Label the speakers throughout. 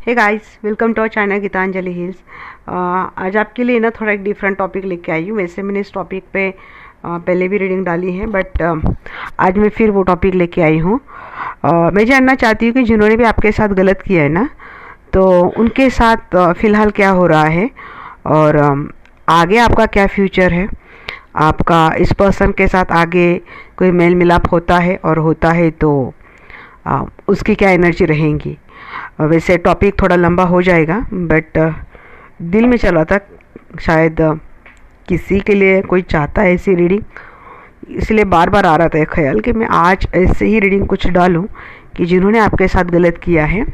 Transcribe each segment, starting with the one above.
Speaker 1: Hey guys, welcome to our channel Gitanjali Hills. आज आपके लिए ना थोड़ा एक डिफरेंट टॉपिक लेके आई हूँ। वैसे मैंने इस टॉपिक पे पहले भी रीडिंग डाली है, बट आज मैं फिर वो टॉपिक लेके आई हूँ। मैं जानना चाहती हूँ कि जिन्होंने भी आपके साथ गलत किया है ना, तो उनके साथ फ़िलहाल क्या हो रहा है और आगे आपका क्या फ्यूचर है। आपका इस पर्सन के साथ आगे कोई मेल मिलाप होता है, और होता है तो उसकी क्या एनर्जी रहेंगी। वैसे टॉपिक थोड़ा लंबा हो जाएगा, बट दिल में चला था शायद किसी के लिए कोई चाहता है ऐसी रीडिंग, इसलिए बार बार आ रहा था ख्याल कि मैं आज ऐसे ही रीडिंग कुछ डालूं कि जिन्होंने आपके साथ गलत किया है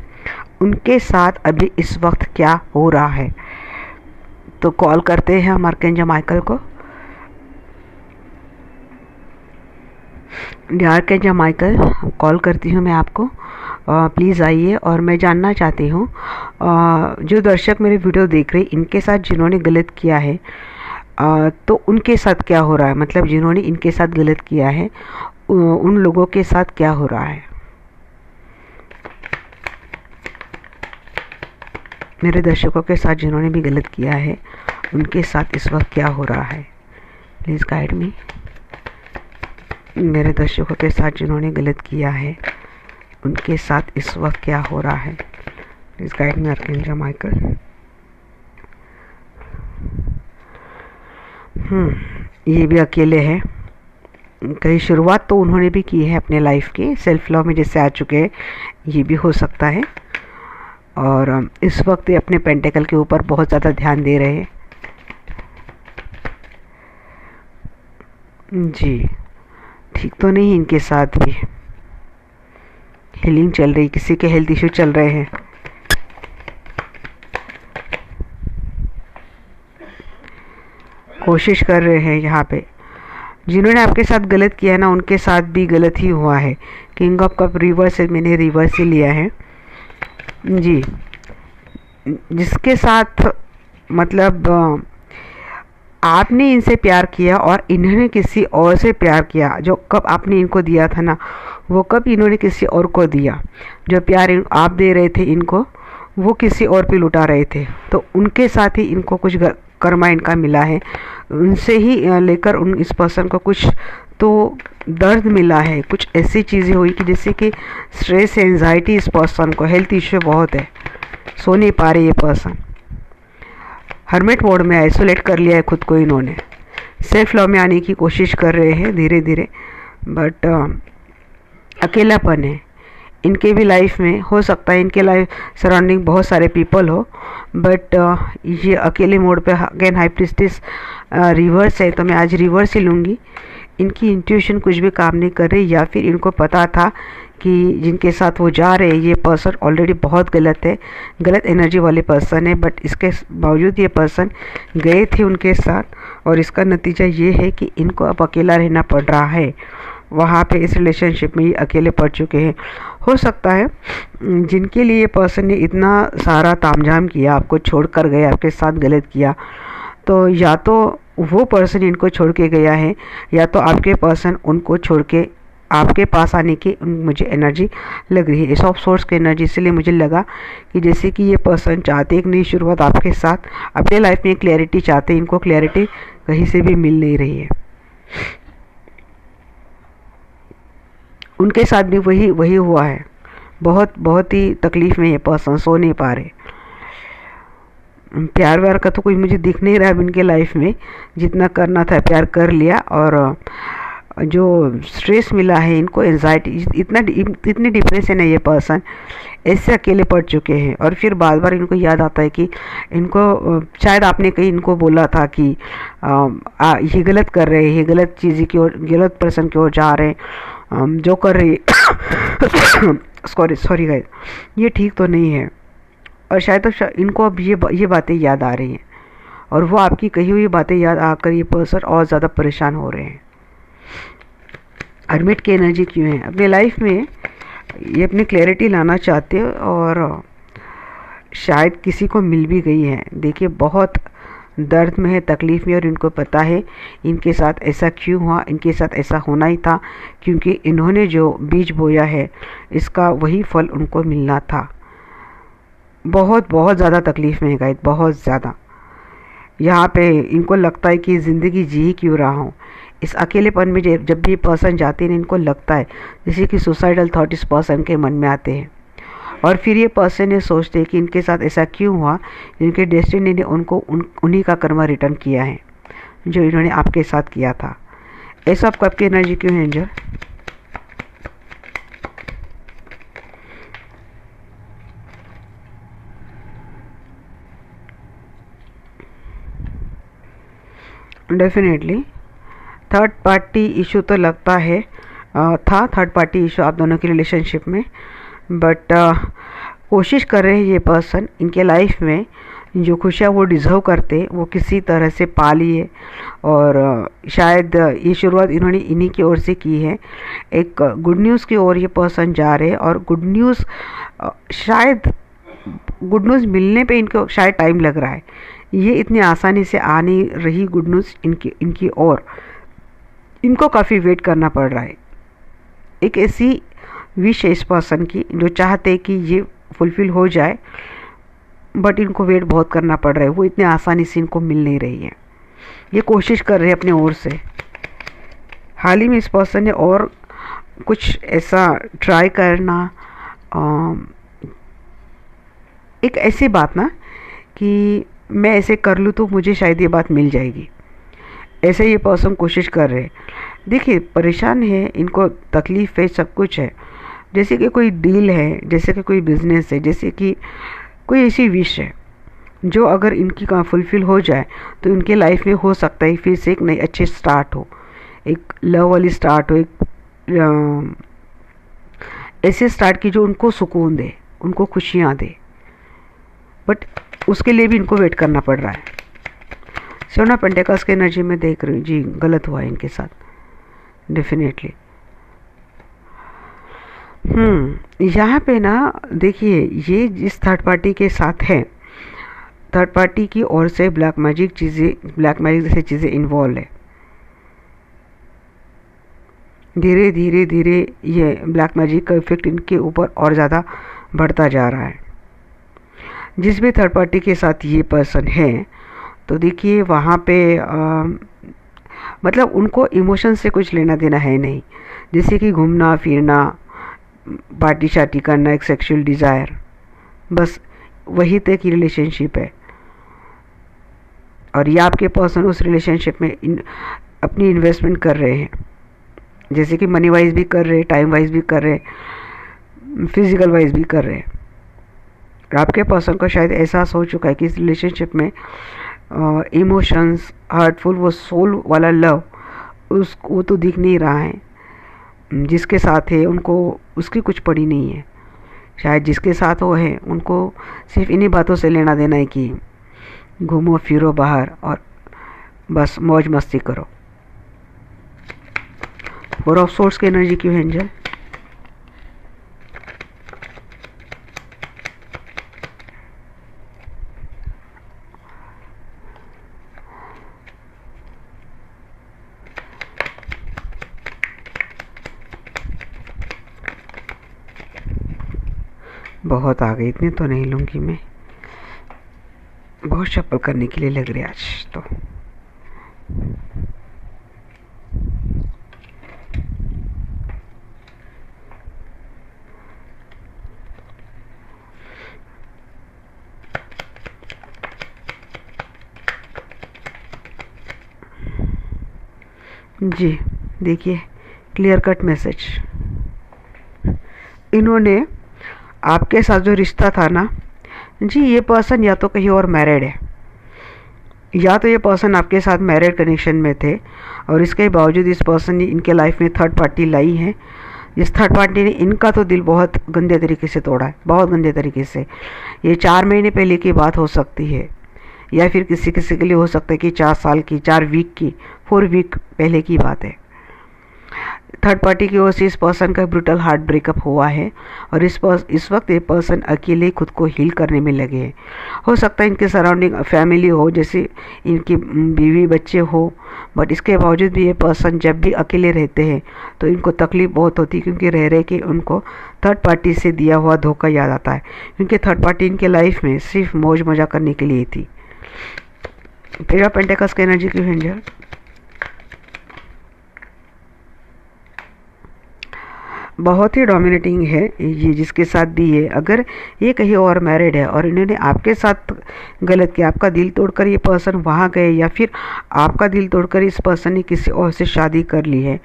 Speaker 1: उनके साथ अभी इस वक्त क्या हो रहा है। तो कॉल करते हैं हम आर्कएंजल माइकल को। आर्कएंजल माइकल, कॉल करती हूँ मैं आपको। प्लीज़ आइए। और मैं जानना चाहती हूँ जो दर्शक मेरे वीडियो देख रहे हैं, इनके साथ जिन्होंने गलत किया है तो उनके साथ क्या हो रहा है। मतलब जिन्होंने इनके साथ गलत किया है उन लोगों के साथ क्या हो रहा है। मेरे दर्शकों के साथ जिन्होंने भी गलत किया है उनके साथ इस वक्त क्या हो रहा है। Please guide me. मेरे दर्शकों के साथ जिन्होंने गलत किया है उनके साथ इस वक्त क्या हो रहा है। Please guide me archangel Michael. ये भी अकेले हैं। कहीं शुरुआत तो उन्होंने भी की है अपने लाइफ की, सेल्फ लव में जैसे आ चुके हैं, ये भी हो सकता है। और इस वक्त ये अपने पेंटिकल के ऊपर बहुत ज़्यादा ध्यान दे रहे हैं। जी, ठीक तो नहीं इनके साथ भी हीलिंग चल रही, किसी के हेल्थ इशू चल रहे हैं। कोशिश कर रहे हैं यहाँ पे। जिन्होंने आपके साथ गलत किया है ना, उनके साथ भी गलत ही हुआ है। किंग ऑफ कप रिवर्स है, मैंने रिवर्स ही लिया है जी। जिसके साथ मतलब आपने इनसे प्यार किया और इन्होंने किसी और से प्यार किया। जो कब आपने इनको दिया था ना, वो कब इन्होंने किसी और को दिया। जो प्यार आप दे रहे थे इनको, वो किसी और पे लुटा रहे थे। तो उनके साथ ही इनको कुछ कर्मा इनका मिला है। उनसे ही लेकर इस पर्सन को कुछ तो दर्द मिला है। कुछ ऐसी चीज़ें हुई कि जैसे कि स्ट्रेस, एंजाइटी इस पर्सन को, हेल्थ इश्यू बहुत है, सो नहीं पा रहे ये पर्सन। हर्मिट मोड में आइसोलेट कर लिया है खुद को इन्होंने। सेल्फ लव में आने की कोशिश कर रहे हैं धीरे धीरे, बट अकेलापन है इनके भी लाइफ में। हो सकता है इनके लाइफ सराउंडिंग बहुत सारे पीपल हो, बट ये अकेले मोड पे। अगेन हाई प्रीस्टेस रिवर्स है, तो मैं आज रिवर्स ही लूँगी। इनकी इंट्यूशन कुछ भी काम नहीं कर रही, या फिर इनको पता था कि जिनके साथ वो जा रहे हैं ये पर्सन ऑलरेडी बहुत गलत है, गलत एनर्जी वाले पर्सन है। बट इसके बावजूद ये पर्सन गए थे उनके साथ, और इसका नतीजा ये है कि इनको अब अकेला रहना पड़ रहा है। वहाँ पे इस रिलेशनशिप में ये अकेले पड़ चुके हैं। हो सकता है जिनके लिए पर्सन ने इतना सारा तामझाम किया, आपको छोड़ कर गए, आपके साथ गलत किया, तो या तो वो पर्सन इनको छोड़ के गया है, या तो आपके पर्सन उनको छोड़ के आपके पास आने की मुझे एनर्जी लग रही है। इस ऑफ सोर्स की एनर्जी, इसलिए मुझे लगा कि जैसे कि ये पर्सन चाहते एक नई शुरुआत आपके साथ, अपने लाइफ में क्लैरिटी चाहते। इनको क्लैरिटी कहीं से भी मिल नहीं रही है। उनके साथ भी वही हुआ है। बहुत ही तकलीफ में ये पर्सन, सो नहीं पा रहे। प्यार व्यार का तो कुछ मुझे दिख नहीं रहा है इनके लाइफ में। जितना करना था प्यार कर लिया, और जो स्ट्रेस मिला है इनको, एंजाइटी, इतने डिप्रेशन है ये पर्सन, ऐसे अकेले पड़ चुके हैं। और फिर बार बार इनको याद आता है कि इनको शायद आपने कहीं इनको बोला था कि ये गलत कर रहे हैं, ये गलत चीज़ की ओर, गलत पर्सन की ओर जा रहे हैं, जो कर रही सॉरी गाइस, ये ठीक तो नहीं है। और शायद तो इनको अब ये बातें याद आ रही हैं, और वो आपकी कही हुई बातें याद आकर ये पर्सन और ज़्यादा परेशान हो रहे हैं। हर्मिट की एनर्जी क्यों है अपने लाइफ में, ये अपनी क्लैरिटी लाना चाहते हो, और शायद किसी को मिल भी गई है। देखिए बहुत दर्द में है, तकलीफ़ में, और इनको पता है इनके साथ ऐसा क्यों हुआ, इनके साथ ऐसा होना ही था, क्योंकि इन्होंने जो बीज बोया है इसका वही फल उनको मिलना था। बहुत बहुत ज़्यादा तकलीफ़ में है गाइस, बहुत ज़्यादा। यहाँ पे इनको लगता है कि ज़िंदगी जी ही क्यों रहा हूँ। इस अकेलेपन में जब भी पर्सन जाते हैं इनको लगता है जैसे कि सुसाइडल थॉट इस पर्सन के मन में आते हैं, और फिर ये पर्सन ये सोचते हैं कि इनके साथ ऐसा क्यों हुआ, इनके डेस्टिनी ने उनको उन्हीं का कर्मा रिटर्न किया है जो इन्होंने आपके साथ किया था। ऐसा आपको आपकी एनर्जी क्यों है angel? Definitely third party issue तो लगता है था थर्ड पार्टी इशू आप दोनों की रिलेशनशिप में, बट कोशिश कर रहे हैं ये पर्सन इनके लाइफ में जो खुशियाँ वो डिज़र्व करते वो किसी तरह से पा लिए, और शायद ये शुरुआत इन्होंने इन्हीं की ओर से की है। एक गुड न्यूज़ की ओर ये पर्सन जा रहे हैं, और गुड न्यूज़ शायद गुड न्यूज़ मिलने पे इनको शायद टाइम लग रहा है। ये इतनी आसानी से आ नहीं रही गुड न्यूज़ इनकी ओर, इनको काफ़ी वेट करना पड़ रहा है। एक ऐसी विश है इस पर्सन की जो चाहते हैं कि ये फुलफ़िल हो जाए, बट इनको वेट बहुत करना पड़ रहा है, वो इतने आसानी से इनको मिल नहीं रही है। ये कोशिश कर रहे हैं अपने ओर से। हाल ही में इस पर्सन ने और कुछ ऐसा ट्राई करना, एक ऐसी बात ना कि मैं ऐसे कर लूँ तो मुझे शायद ये बात मिल जाएगी, ऐसे ये पर्सन कोशिश कर रहे हैं। देखिए परेशान है, इनको तकलीफ़ है, सब कुछ है, जैसे कि कोई डील है, जैसे कि कोई बिज़नेस है, जैसे कि कोई ऐसी विश है जो अगर इनकी का फुलफ़िल हो जाए तो इनके लाइफ में हो सकता है फिर से एक नई अच्छी स्टार्ट हो, एक लव वाली स्टार्ट हो, एक ऐसे स्टार्ट की जो उनको सुकून दे, उनको खुशियाँ दे, बट उसके लिए भी इनको वेट करना पड़ रहा है। सोना पेंटेकल्स के एनर्जी में देख रही हूँ जी, गलत हुआ है इनके साथ डेफिनेटली। यहाँ पे ना देखिए ये जिस थर्ड पार्टी के साथ है, थर्ड पार्टी की ओर से ब्लैक मैजिक जैसी चीज़ें इन्वॉल्व है। धीरे धीरे धीरे ये ब्लैक मैजिक का इफेक्ट इनके ऊपर और ज़्यादा बढ़ता जा रहा है। जिस भी थर्ड पार्टी के साथ ये पर्सन है तो देखिए वहाँ पे मतलब उनको इमोशन से कुछ लेना देना है नहीं, जैसे कि घूमना फिरना, पार्टी शार्टी करना, एक सेक्सुअल डिज़ायर, बस वही तक की रिलेशनशिप है। और ये आपके पर्सन उस रिलेशनशिप में अपनी इन्वेस्टमेंट कर रहे हैं, जैसे कि मनी वाइज भी कर रहे हैं, टाइम वाइज भी कर रहे हैं, फिजिकल वाइज भी कर रहे हैं। और आपके पर्सन को शायद एहसास हो चुका है कि इस रिलेशनशिप में इमोशंस, हार्टफुल, वो सोल वाला लव वो तो दिख नहीं रहा है। जिसके साथ है उनको उसकी कुछ पड़ी नहीं है, शायद जिसके साथ वो है उनको सिर्फ इन्हीं बातों से लेना देना है कि घूमो फिरो बाहर और बस मौज मस्ती करो। फोर ऑफ सोर्स की एनर्जी क्यों है एंजल? बहुत आ गई, इतने तो नहीं लूँगी मैं, बहुत शफल करने के लिए लग रही आज तो। जी देखिए क्लियर कट मैसेज, इन्होंने आपके साथ जो रिश्ता था ना जी, ये पर्सन या तो कहीं और मैरिड है, या तो ये पर्सन आपके साथ मैरिड कनेक्शन में थे और इसके बावजूद इस पर्सन ने इनके लाइफ में थर्ड पार्टी लाई है, जिस थर्ड पार्टी ने इनका तो दिल बहुत गंदे तरीके से तोड़ा है, बहुत गंदे तरीके से। ये 4 महीने पहले की बात हो सकती है, या फिर किसी किसी के लिए हो सकता है कि 4 साल की, 4 वीक की, 4 वीक पहले की बात है। थर्ड पार्टी की ओर से इस पर्सन का ब्रूटल हार्ट ब्रेकअप हुआ है और इस वक्त ये पर्सन अकेले खुद को हील करने में लगे हैं। हो सकता है इनके सराउंडिंग फैमिली हो, जैसे इनकी बीवी बच्चे हो, बट इसके बावजूद भी ये पर्सन जब भी अकेले रहते हैं तो इनको तकलीफ बहुत होती है, क्योंकि रह रहे कि उनको थर्ड पार्टी से दिया हुआ धोखा याद आता है, क्योंकि थर्ड पार्टी इनके लाइफ में सिर्फ मौज मजा करने के लिए थी। पेज ऑफ पेंटिकल्स की एनर्जी क्यों एंजल? बहुत ही डोमिनेटिंग है ये जिसके साथ भी है। अगर ये कहीं और मैरिड है और इन्होंने आपके साथ गलत किया, आपका दिल तोड़कर ये पर्सन वहाँ गए, या फिर आपका दिल तोड़कर इस पर्सन ने किसी और से शादी कर ली है,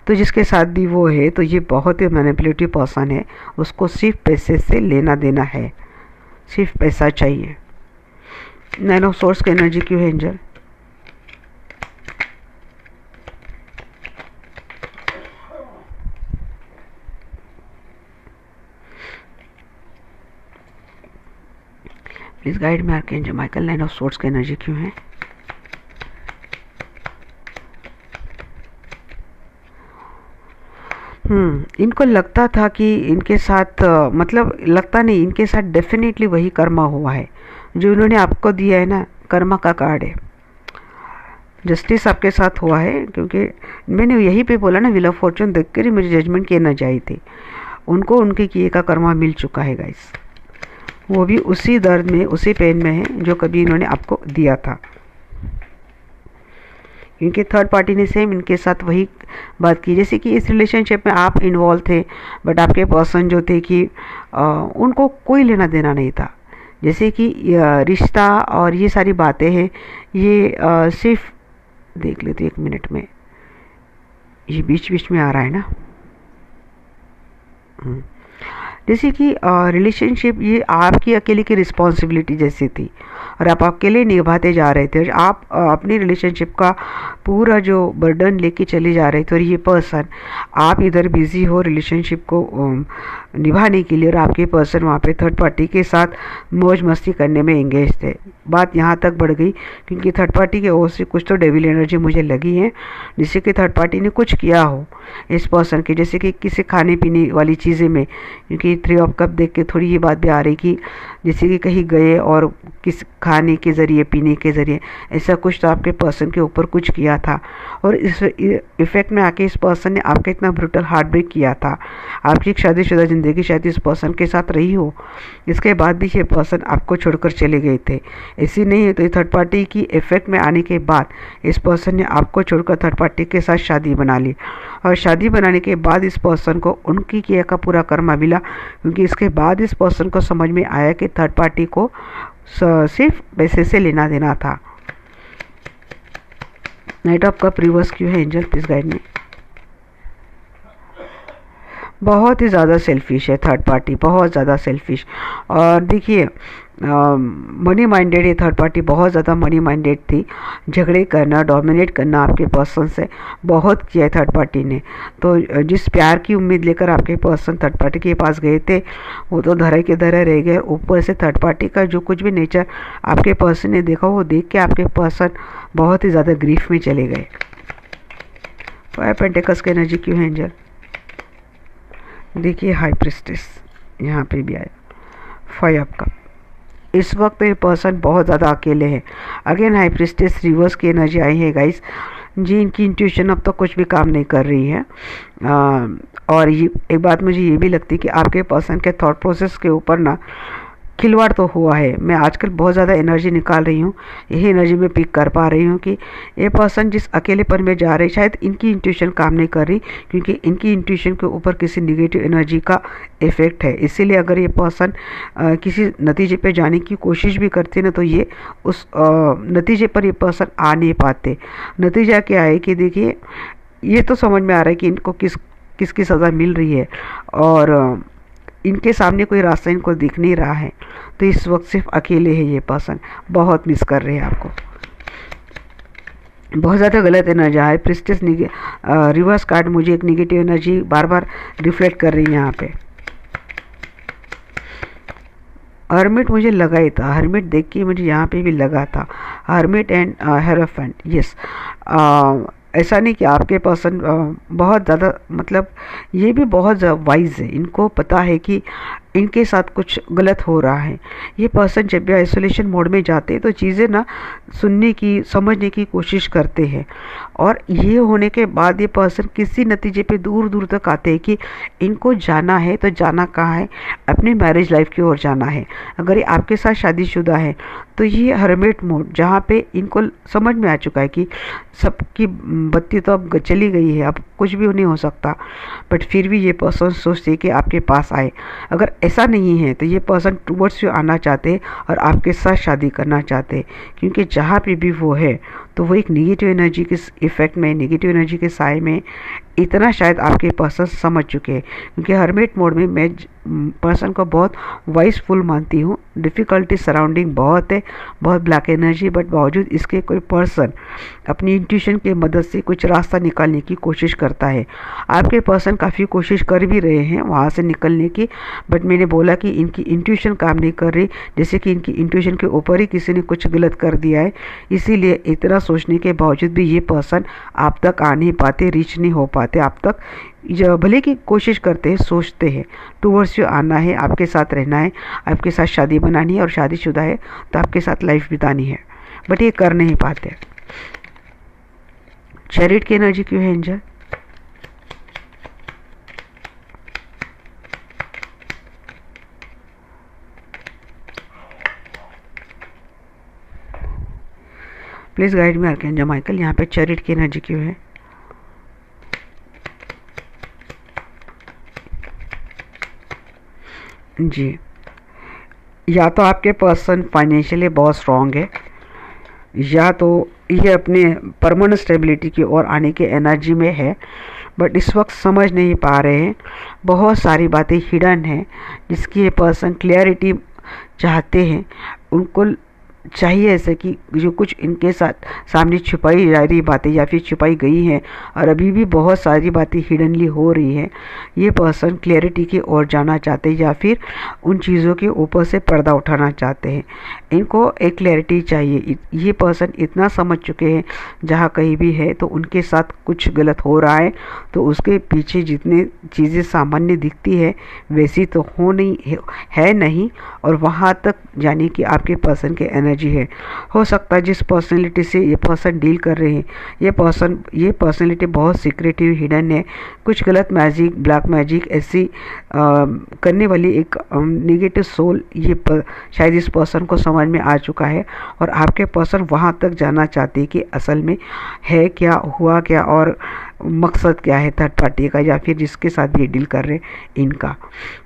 Speaker 1: तो जिसके साथ भी वो है, तो ये बहुत ही मैनिपुलेटिव पर्सन है। उसको सिर्फ पैसे से लेना देना है, सिर्फ पैसा चाहिए। 9 ऑफ सोर्स की एनर्जी क्यों है एंजल? प्लीज गाइड में आर्कएंजल माइकल। 9 ऑफ सोर्स की एनर्जी क्यों है? इनको लगता था कि इनके साथ मतलब लगता नहीं, इनके साथ डेफिनेटली वही कर्मा हुआ है जो इन्होंने आपको दिया है ना। कर्मा का कार्ड है, जस्टिस आपके साथ हुआ है, क्योंकि मैंने यही पे बोला ना, व्हील ऑफ फॉर्चून देखकर ही मुझे जजमेंट की एनर्जी आई थी। उनको उनके किए का कर्मा मिल चुका है गाइस, वो भी उसी दर्द में, उसी पेन में है जो कभी इन्होंने आपको दिया था, क्योंकि थर्ड पार्टी ने सेम इनके साथ वही बात की। जैसे कि इस रिलेशनशिप में आप इन्वॉल्व थे, बट आपके पर्सन जो थे कि उनको कोई लेना देना नहीं था। जैसे कि रिश्ता और ये सारी बातें हैं, ये सिर्फ देख लेते 1 मिनट में, ये बीच बीच में आ रहा है ना। जैसे कि रिलेशनशिप ये आपकी अकेले की रिस्पॉन्सिबिलिटी जैसी थी और आप अकेले निभाते जा रहे थे, और आप अपनी रिलेशनशिप का पूरा जो बर्डन लेके चले जा रहे थे, और ये पर्सन, आप इधर बिजी हो रिलेशनशिप को निभाने के लिए, और आपके पर्सन वहाँ पे थर्ड पार्टी के साथ मौज मस्ती करने में एंगेज थे। बात यहाँ तक बढ़ गई क्योंकि थर्ड पार्टी के ओर से कुछ तो डेविल एनर्जी मुझे लगी है, जिससे कि थर्ड पार्टी ने कुछ किया हो इस पर्सन के, जैसे कि किसी खाने पीने वाली चीज़ें में, क्योंकि 3 ऑफ कप देख के थोड़ी ये बात भी आ रही कि जैसे कि कहीं गए और किस खाने के ज़रिए, पीने के ज़रिए, ऐसा कुछ तो आपके पर्सन के ऊपर कुछ किया था, और इस इफ़ेक्ट में आके इस पर्सन ने आपका इतना ब्रूटल हार्ट ब्रेक किया था। आपकी एक शादीशुदा ज़िंदगी शायद इस पर्सन के साथ रही हो, इसके बाद भी ये पर्सन आपको छोड़कर चले गए थे। ऐसी नहीं है तो थर्ड पार्टी की इफ़ेक्ट में आने के बाद इस पर्सन ने आपको छोड़कर थर्ड पार्टी के साथ शादी बना ली, और शादी बनाने के बाद इस पर्सन को उनकी किया का पूरा कर्मा मिला, क्योंकि इसके बाद इस पर्सन को समझ में आया कि थर्ड पार्टी को सिर्फ पैसे से लेना देना था। नाइट ऑफ कप रिवर्स क्यों है एंजल? प्लीज गाइड में। बहुत ही ज़्यादा सेल्फिश है थर्ड पार्टी, बहुत ज़्यादा सेल्फिश। और देखिए मनी माइंडेड है थर्ड पार्टी, बहुत ज़्यादा मनी माइंडेड थी। झगड़े करना, डोमिनेट करना आपके पर्सन से बहुत किया है थर्ड पार्टी ने। तो जिस प्यार की उम्मीद लेकर आपके पर्सन थर्ड पार्टी के पास गए थे, वो तो धरे के धरे रह गए। ऊपर से थर्ड पार्टी का जो कुछ भी नेचर आपके पर्सन ने देखा, वो देख के आपके पर्सन बहुत ही ज़्यादा ग्रीफ में चले गए। 5 पेंटिकल्स की एनर्जी क्यों है एंजल? देखिए हाई प्रिस्टेस यहाँ पे भी आया। 5 ऑफ कप। इस वक्त ये पर्सन बहुत ज़्यादा अकेले है। अगेन हाई प्रिस्टेस रिवर्स की एनर्जी आई है गाइस जी। इनकी इंट्यूशन अब तो कुछ भी काम नहीं कर रही है। और ये एक बात मुझे ये भी लगती है कि आपके पर्सन के थॉट प्रोसेस के ऊपर ना खिलवाड़ तो हुआ है। मैं आजकल बहुत ज़्यादा एनर्जी निकाल रही हूँ, यही एनर्जी में पिक कर पा रही हूँ कि ये पर्सन जिस अकेलेपन में जा रहे, शायद इनकी इंट्यूशन काम नहीं कर रही, क्योंकि इनकी इंट्यूशन के ऊपर किसी निगेटिव एनर्जी का इफेक्ट है। इसीलिए अगर ये पर्सन किसी नतीजे पे जाने की कोशिश भी करते ना, तो ये उस नतीजे पर ये पर्सन आ नहीं पाते। नतीजा क्या है कि देखिए ये तो समझ में आ रहा है कि इनको किसकी सज़ा मिल रही है, और इनके सामने कोई रास्ता इनको दिख नहीं रहा है। तो इस वक्त सिर्फ अकेले है ये पर्सन, बहुत मिस कर रहे हैं आपको। बहुत ज़्यादा गलत एनर्जी है। प्रिस्टेस रिवर्स कार्ड मुझे एक निगेटिव एनर्जी बार बार रिफ्लेक्ट कर रही है यहाँ पे। हर्मिट मुझे लगा ही था, हर्मिट देख के मुझे यहाँ पे भी लगा था। Hermit and hierophant, yes. ऐसा नहीं कि आपके पर्सन बहुत ज़्यादा, मतलब ये भी बहुत वाइज है, इनको पता है कि इनके साथ कुछ गलत हो रहा है। ये पर्सन जब भी आइसोलेशन मोड में जाते हैं तो चीज़ें ना सुनने की, समझने की कोशिश करते हैं, और ये होने के बाद ये पर्सन किसी नतीजे पे दूर दूर तक आते हैं कि इनको जाना है तो जाना कहाँ है, अपनी मैरिज लाइफ की ओर जाना है। अगर ये आपके साथ शादीशुदा है तो ये हर्मिट मोड, जहाँ पे इनको समझ में आ चुका है कि सबकी बत्ती तो अब चली गई है, अब कुछ भी नहीं हो सकता, बट फिर भी ये पर्सन सोचते हैं कि आपके पास आए। अगर ऐसा नहीं है तो ये पर्सन टूवर्ड्स यू आना चाहते हैं और आपके साथ शादी करना चाहते हैं, क्योंकि जहाँ पे भी वो है तो वो एक नेगेटिव एनर्जी के इफेक्ट में, नेगेटिव एनर्जी के साए में इतना शायद आपके पर्सन समझ चुके हैं। क्योंकि हर्मिट मोड में मैं पर्सन को बहुत वाइसफुल मानती हूँ, डिफ़िकल्टी सराउंडिंग बहुत है, बहुत ब्लैक एनर्जी, बट बावजूद इसके कोई पर्सन अपनी इंट्यूशन की मदद से कुछ रास्ता निकालने की कोशिश करता है। आपके पर्सन काफ़ी कोशिश कर भी रहे हैं वहाँ से निकलने की, बट मैंने बोला कि इनकी इंट्यूशन काम नहीं कर रही, जैसे कि इनकी इंट्यूशन के ऊपर ही किसी ने कुछ गलत कर दिया है। इसीलिए इतना सोचने के बावजूद भी ये पर्सन आप तक आ नहीं पाते, रीच नहीं हो पाते आप तक। भले की कोशिश करते हैं, सोचते हैं टूवर्ड्स यू आना है, आपके साथ रहना है, आपके साथ शादी बनानी है, और शादीशुदा है तो आपके साथ लाइफ बितानी है, बट ये कर नहीं पाते। चैरिट की एनर्जी क्यों है angel? Please guide me archangel Michael, यहाँ पे चैरिट की एनर्जी क्यों है? जी, या तो आपके पर्सन फाइनेंशियली बहुत स्ट्रांग है, या तो ये अपने परमानेंट स्टेबिलिटी की ओर आने की एनर्जी में है, बट इस वक्त समझ नहीं पा रहे हैं। बहुत सारी बातें हिडन हैं जिसकी ये पर्सन क्लियरिटी चाहते हैं। उनको चाहिए ऐसे कि जो कुछ इनके साथ सामने छुपाई जा रही बातें या फिर छुपाई गई हैं, और अभी भी बहुत सारी बातें हिडनली हो रही हैं, ये पर्सन क्लैरिटी की ओर जाना चाहते हैं या फिर उन चीज़ों के ऊपर से पर्दा उठाना चाहते हैं। इनको एक क्लैरिटी चाहिए। ये पर्सन इतना समझ चुके हैं जहाँ कहीं भी है तो उनके साथ कुछ गलत हो रहा है, तो उसके पीछे जितने चीज़ें सामान्य दिखती है वैसी तो हो नहीं है नहीं, और वहाँ तक जाने कि आपके पर्सन के एनर्जी है। हो सकता है जिस पर्सनैलिटी से ये पर्सन डील कर रहे हैं, ये पर्सनैलिटी बहुत सीक्रेटिव हिडन है, कुछ गलत मैजिक, ब्लैक मैजिक ऐसी करने वाली एक नेगेटिव सोल शायद इस पर्सन को समझ में आ चुका है, और आपके पर्सन वहाँ तक जाना चाहते हैं कि असल में है क्या, हुआ क्या, और मकसद क्या है थर्ड पार्टी का या फिर जिसके साथ भी डील कर रहे हैं इनका।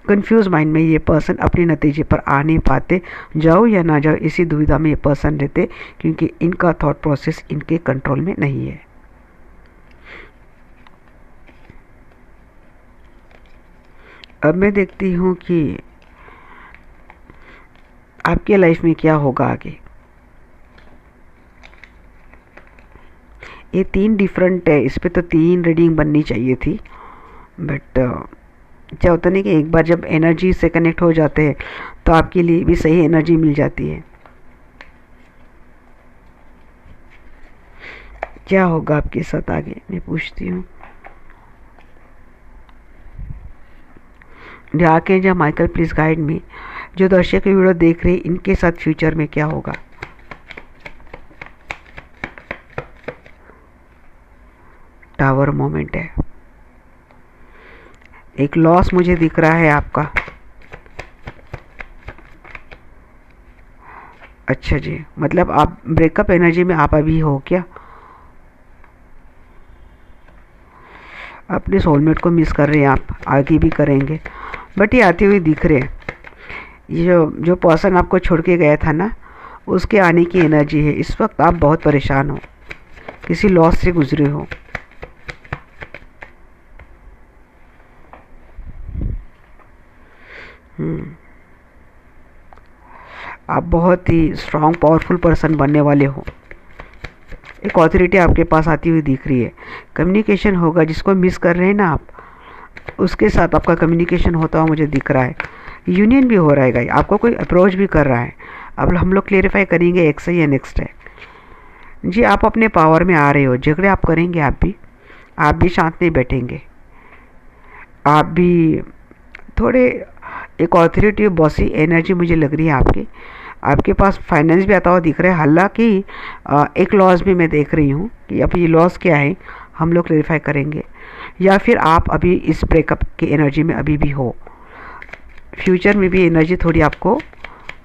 Speaker 1: कंफ्यूज माइंड में ये पर्सन अपने नतीजे पर आ नहीं पाते, जाओ या ना जाओ इसी दुविधा में ये पर्सन रहते, क्योंकि इनका थॉट प्रोसेस इनके कंट्रोल में नहीं है। अब मैं देखती हूँ कि आपके लाइफ में क्या होगा आगे। ये 3 डिफरेंट है, इस पे तो 3 रीडिंग बननी चाहिए थी, बट क्या होता नहीं कि एक बार जब एनर्जी से कनेक्ट हो जाते हैं तो आपके लिए भी सही एनर्जी मिल जाती है। क्या होगा आपके साथ आगे, मैं पूछती हूँ। Archangel Michael please guide me, जो दर्शक वीडियो देख रहे हैं इनके साथ फ्यूचर में क्या होगा। टावर मोमेंट है, एक लॉस मुझे दिख रहा है आपका। अच्छा जी, मतलब आप ब्रेकअप एनर्जी में आप अभी हो क्या? अपने सोलमेट को मिस कर रहे हैं आप, आगे भी करेंगे, बट ये आते हुए दिख रहे हैं। ये जो पर्सन आपको छोड़ के गया था ना, उसके आने की एनर्जी है। इस वक्त आप बहुत परेशान हो, किसी लॉस से गुजरे हो। आप बहुत ही स्ट्रॉन्ग पावरफुल पर्सन बनने वाले हो। एक ऑथोरिटी आपके पास आती हुई दिख रही है। कम्युनिकेशन होगा, जिसको मिस कर रहे हैं ना आप, उसके साथ आपका कम्युनिकेशन होता हुआ मुझे दिख रहा है। यूनियन भी हो रहा है गाइस, आपको कोई अप्रोच भी कर रहा है। अब हम लोग क्लेरिफाई करेंगे एक सही या नेक्स्ट है। जी आप अपने पावर में आ रहे हो, झगड़े आप करेंगे, आप भी शांत नहीं बैठेंगे, आप भी थोड़े एक ऑथोरिटी बॉसी एनर्जी मुझे लग रही है आपकी। आपके पास फाइनेंस भी आता हुआ दिख रहा है, हालांकि एक लॉस भी मैं देख रही हूँ कि अब ये लॉस क्या है हम लोग क्लेरिफाई करेंगे, या फिर आप अभी इस ब्रेकअप की एनर्जी में अभी भी हो। फ्यूचर में भी एनर्जी थोड़ी आपको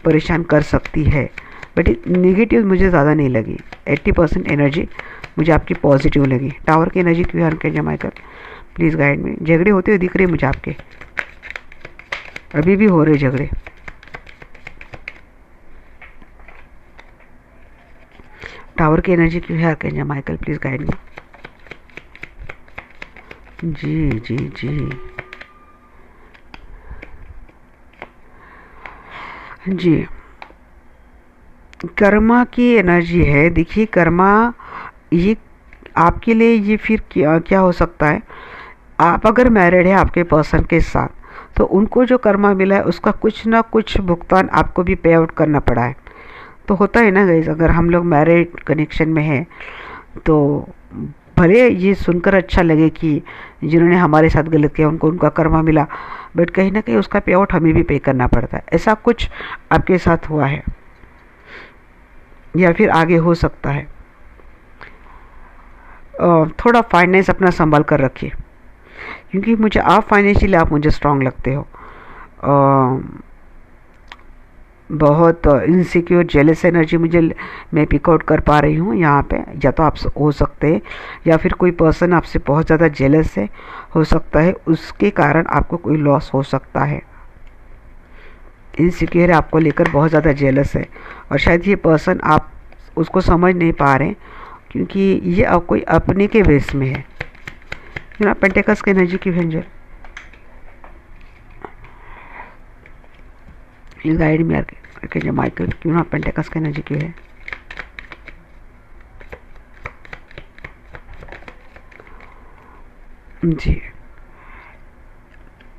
Speaker 1: परेशान कर सकती है, बट नेगेटिव मुझे ज़्यादा नहीं लगी। 80% एनर्जी मुझे आपकी पॉजिटिव लगी। टावर की एनर्जी क्यों हर के जमाकर प्लीज़ गाइड में। झगड़े होते हुए दिख रहे हैं मुझे आपके, अभी भी हो रहे झगड़े। टावर की एनर्जी क्यों है आर्कैंजल माइकल, प्लीज़ गाइड मी। जी जी जी जी, कर्मा की एनर्जी है। देखिए कर्मा, ये आपके लिए ये फिर क्या क्या हो सकता है। आप अगर मैरिड है आपके पर्सन के साथ, तो उनको जो कर्मा मिला है उसका कुछ ना कुछ भुगतान आपको भी पे आउट करना पड़ा है। तो होता है ना गाइस, अगर हम लोग मैरिड कनेक्शन में हैं तो भले ये सुनकर अच्छा लगे कि जिन्होंने हमारे साथ गलत किया उनको उनका कर्मा मिला, बट कहीं ना कहीं उसका पे आउट हमें भी पे करना पड़ता है। ऐसा कुछ आपके साथ हुआ है या फिर आगे हो सकता है। थोड़ा फाइनेंस अपना संभाल कर रखिए, क्योंकि मुझे आप फाइनेंशियली आप मुझे स्ट्रांग लगते हो। बहुत इनसिक्योर जेलस एनर्जी मुझे मैं पिक आउट कर पा रही हूँ यहाँ पे। या तो आप हो सकते हैं या फिर कोई पर्सन आपसे बहुत ज़्यादा जेलस है, हो सकता है उसके कारण आपको कोई लॉस हो सकता है। इनसिक्योर है, आपको लेकर बहुत ज़्यादा जेलस है, और शायद ये पर्सन आप उसको समझ नहीं पा रहे क्योंकि ये अब कोई अपने के बेस में है। पेंटेकल्स की एनर्जी की भेंजर गाइड में आर्कैंजल माइकल, क्यों ना पेंटेकल्स की एनर्जी क्यों है। जी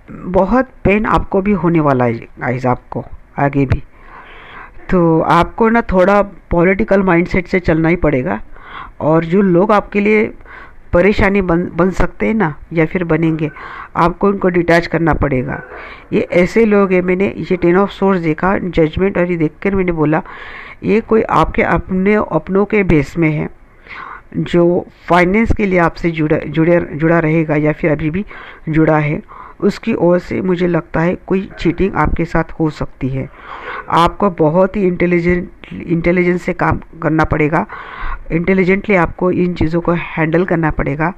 Speaker 1: बहुत पेन आपको भी होने वाला है गाइस, आपको आगे भी। तो आपको ना थोड़ा पॉलिटिकल माइंडसेट से चलना ही पड़ेगा, और जो लोग आपके लिए परेशानी बन सकते हैं ना या फिर बनेंगे, आपको उनको डिटैच करना पड़ेगा। ये ऐसे लोग हैं, मैंने ये 10 ऑफ सोर्स देखा जजमेंट, और ये देखकर मैंने बोला ये कोई आपके अपनों के बेस में है, जो फाइनेंस के लिए आपसे जुड़ा रहेगा या फिर अभी भी जुड़ा है। उसकी ओर से मुझे लगता है कोई चीटिंग आपके साथ हो सकती है। आपको बहुत ही इंटेलिजेंस से काम करना पड़ेगा, इंटेलिजेंटली आपको इन चीज़ों को हैंडल करना पड़ेगा,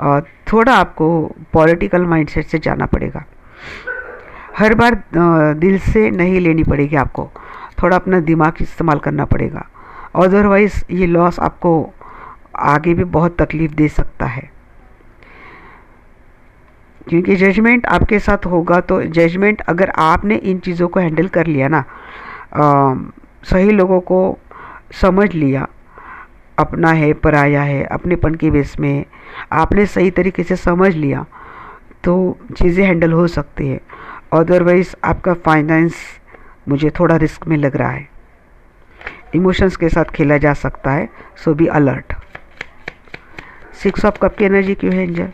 Speaker 1: और थोड़ा आपको पॉलिटिकल माइंडसेट से जाना पड़ेगा। हर बार दिल से नहीं लेनी पड़ेगी, आपको थोड़ा अपना दिमाग इस्तेमाल करना पड़ेगा। अदरवाइज़ ये लॉस आपको आगे भी बहुत तकलीफ़ दे सकता है, क्योंकि जजमेंट आपके साथ होगा। तो जजमेंट अगर आपने इन चीज़ों को हैंडल कर लिया ना, सही लोगों को समझ लिया, अपना है पराया है, अपनेपन के बेस में आपने सही तरीके से समझ लिया, तो चीज़ें हैंडल हो सकती है। अदरवाइज़ आपका फाइनेंस मुझे थोड़ा रिस्क में लग रहा है, इमोशंस के साथ खेला जा सकता है, सो बी अलर्ट। 6 ऑफ कप की एनर्जी क्यों है एंजल।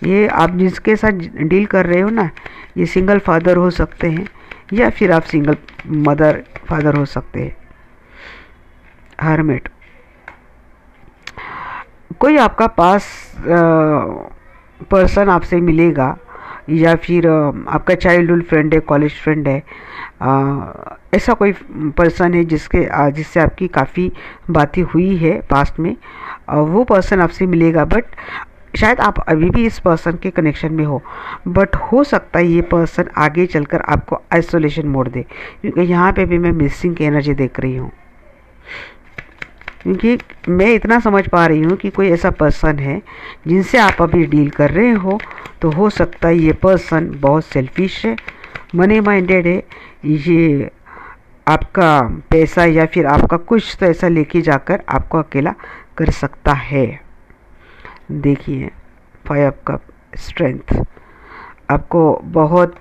Speaker 1: ये आप जिसके साथ डील कर रहे हो ना, ये सिंगल फादर हो सकते हैं या फिर आप सिंगल मदर फादर हो सकते हैं। हर्मिट, कोई आपका पास पर्सन आपसे मिलेगा, या फिर आपका चाइल्डहुड फ्रेंड है, कॉलेज फ्रेंड है, ऐसा कोई पर्सन है जिससे आपकी काफ़ी बातें हुई है पास्ट में, वो पर्सन आपसे मिलेगा। बट शायद आप अभी भी इस पर्सन के कनेक्शन में हो, बट हो सकता है ये पर्सन आगे चलकर आपको आइसोलेशन मोड़ दे, क्योंकि यहाँ पे भी मैं मिसिंग की एनर्जी देख रही हूँ। क्योंकि मैं इतना समझ पा रही हूँ कि कोई ऐसा पर्सन है जिनसे आप अभी डील कर रहे हो, तो हो सकता है ये पर्सन बहुत सेल्फिश है, मनी माइंडेड है, ये आपका पैसा या फिर आपका कुछ तो ऐसा लेके जाकर आपको अकेला कर सकता है। देखिए 5 कप स्ट्रेंथ, आपको बहुत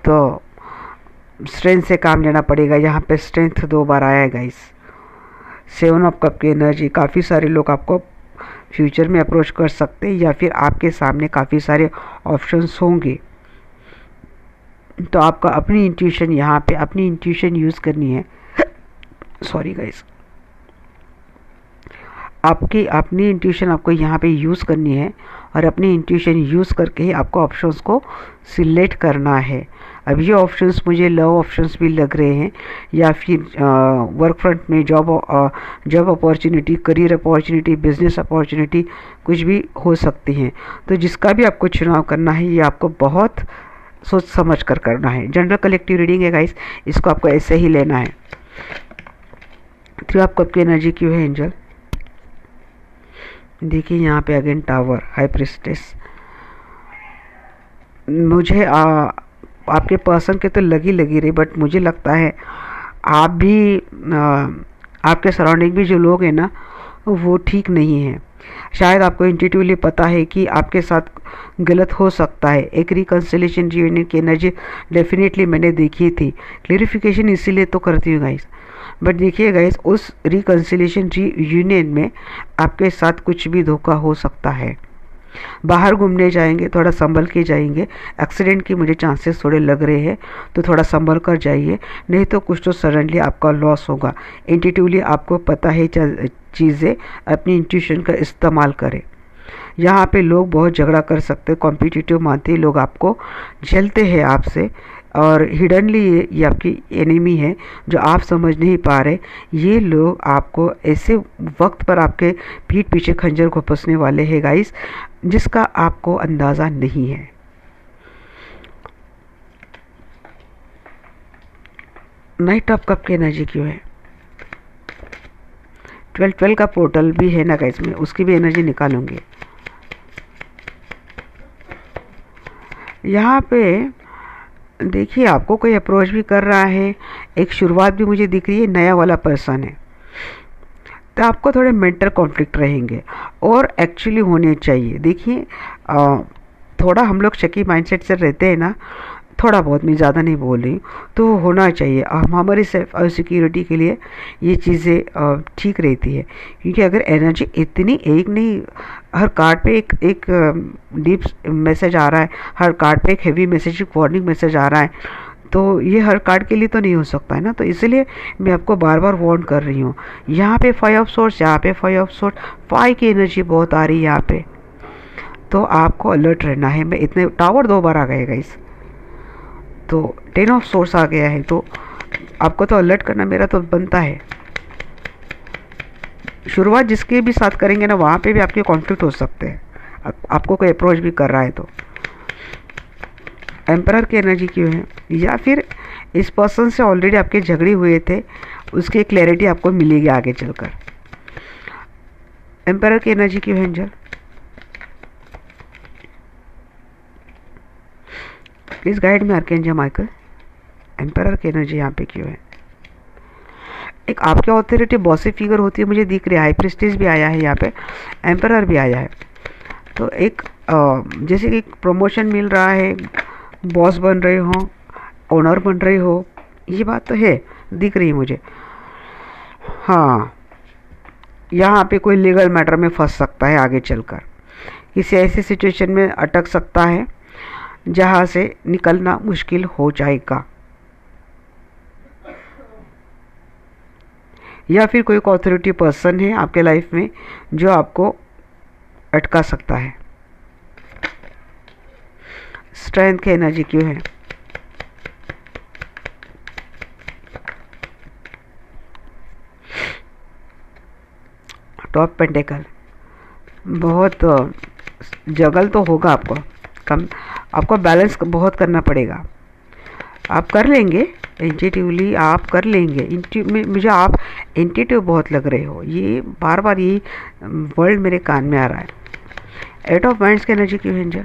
Speaker 1: स्ट्रेंथ से काम लेना पड़ेगा। यहाँ पे स्ट्रेंथ 2 बार आया है गाइस। सेवन ऑफ कप की एनर्जी, काफ़ी सारे लोग आपको फ्यूचर में अप्रोच कर सकते हैं या फिर आपके सामने काफ़ी सारे ऑप्शंस होंगे। तो आपका अपनी इंट्यूशन, यहाँ पे अपनी इंट्यूशन यूज़ करनी है। सॉरी गाइस, आपकी अपनी इंट्यूशन आपको यहाँ पे यूज़ करनी है और अपनी इंट्यूशन यूज़ करके ही आपको ऑप्शंस को सिलेक्ट करना है। अब ये ऑप्शंस मुझे लव ऑप्शंस भी लग रहे हैं या फिर वर्क फ्रंट में job opportunity, career opportunity, business opportunity कुछ भी हो सकती हैं। तो जिसका भी आपको चुनाव करना है ये आपको बहुत सोच समझ कर करना है। जनरल कलेक्टिव रीडिंग है गाइस, इसको आपको ऐसे ही लेना है। थ्री ऑफ कप की एनर्जी क्यों है एंजल? देखिए यहाँ पे अगेन टावर, हाई प्रिस्टेस। मुझे आपके पर्सन के तो लगी रही, बट मुझे लगता है आप भी आपके सराउंडिंग भी जो लोग हैं ना वो ठीक नहीं है। शायद आपको इंट्यूटिवली पता है कि आपके साथ गलत हो सकता है। एक रिकन्सिलेशन रीयूनियन की एनर्जी डेफिनेटली मैंने देखी थी। क्लेरिफिकेशन इसीलिए तो करती हूँ गाइस। बट देखिए गाइस, उस रिकन्सिलेशन रीयूनियन में आपके साथ कुछ भी धोखा हो सकता है। बाहर घूमने जाएंगे थोड़ा संभल के जाइए। एक्सीडेंट की मुझे चांसेस थोड़े लग रहे हैं, तो थोड़ा संभल कर जाइए, नहीं तो कुछ तो सडनली आपका लॉस होगा। इंट्यूटिवली आपको पता है चीज़ें, अपनी इंट्यूशन का इस्तेमाल करें। यहाँ पे लोग बहुत झगड़ा कर सकते हैं, कॉम्पिटिटिव मानते हैं लोग, आपको जलते हैं आपसे, और हिडनली ये आपकी एनिमी है जो आप समझ नहीं पा रहे। ये लोग आपको ऐसे वक्त पर आपके पीठ पीछे खंजर घुपसने वाले हैं गाइस, जिसका आपको अंदाज़ा नहीं है। नाइट ऑफ कप की एनर्जी क्यों है? 12 का पोर्टल भी है ना गाइस, में उसकी भी एनर्जी निकालूंगी। यहाँ पे देखिए आपको कोई अप्रोच भी कर रहा है, एक शुरुआत भी मुझे दिख रही है, नया वाला पर्सन है। तो आपको थोड़े मेंटल कॉन्फ्लिक्ट रहेंगे और एक्चुअली होने चाहिए। देखिए थोड़ा हम लोग शकी माइंडसेट से रहते हैं ना, थोड़ा बहुत, मैं ज़्यादा नहीं बोल रही, तो होना चाहिए। हम हमारी सेफ सिक्योरिटी के लिए ये चीज़ें ठीक रहती है। क्योंकि अगर एनर्जी इतनी एक नहीं, हर कार्ड पे एक डीप मैसेज आ रहा है, हर कार्ड पे एक हेवी मैसेज, एक वार्निंग मैसेज आ रहा है, तो ये हर कार्ड के लिए तो नहीं हो सकता है ना। तो इसलिए मैं आपको बार बार वार्न कर रही हूँ। यहाँ पे 5 ऑफ सोर्स, यहाँ पे 5 ऑफ सोर्स, 5 की एनर्जी बहुत आ रही है यहाँ पे, तो आपको अलर्ट रहना है। मैं इतने टावर 2 बार आ गए गाइस, तो 10 ऑफ सोर्स आ गया है, तो आपको तो अलर्ट करना मेरा तो बनता है। शुरुआत जिसके भी साथ करेंगे ना, वहाँ पे भी आपके कॉन्फ्लिक्ट हो सकते हैं, आपको कोई अप्रोच भी कर रहा है तो। एम्परर की एनर्जी क्यों है? या फिर इस पर्सन से ऑलरेडी आपके झगड़े हुए थे, उसकी क्लैरिटी आपको मिलेगी आगे चलकर। एम्परर की एनर्जी क्यों है एंजल? प्लीज गाइड में आर्कएंजल माइकल। एम्परर की एनर्जी यहाँ पे क्यों है? एक आपके ऑथोरिटी बॉसी फिगर होती है, मुझे दिख रही है। हाई प्रिस्टेस भी आया है यहाँ पे, एम्परर भी आया है। तो एक जैसे कि प्रमोशन मिल रहा है, बॉस बन रहे हो, ओनर बन रहे हो, ये बात तो है, दिख रही है मुझे। हाँ, यहाँ पे कोई लीगल मैटर में फंस सकता है आगे चलकर, किसी ऐसी सिचुएशन में अटक सकता है जहाँ से निकलना मुश्किल हो जाएगा। या फिर कोई अथॉरिटी पर्सन है आपके लाइफ में जो आपको अटका सकता है। स्ट्रेंथ की एनर्जी क्यों है? टॉप पेंटेकल, बहुत जगल तो होगा आपको, कम आपको बैलेंस बहुत करना पड़ेगा। आप कर लेंगे इंट्यूटिवली, आप कर लेंगे। मुझे आप इंट्यूटिव बहुत लग रहे हो, ये बार बार ये वर्ड मेरे कान में आ रहा है। 8 ऑफ वाइंड्स की एनर्जी क्यों है एंजल?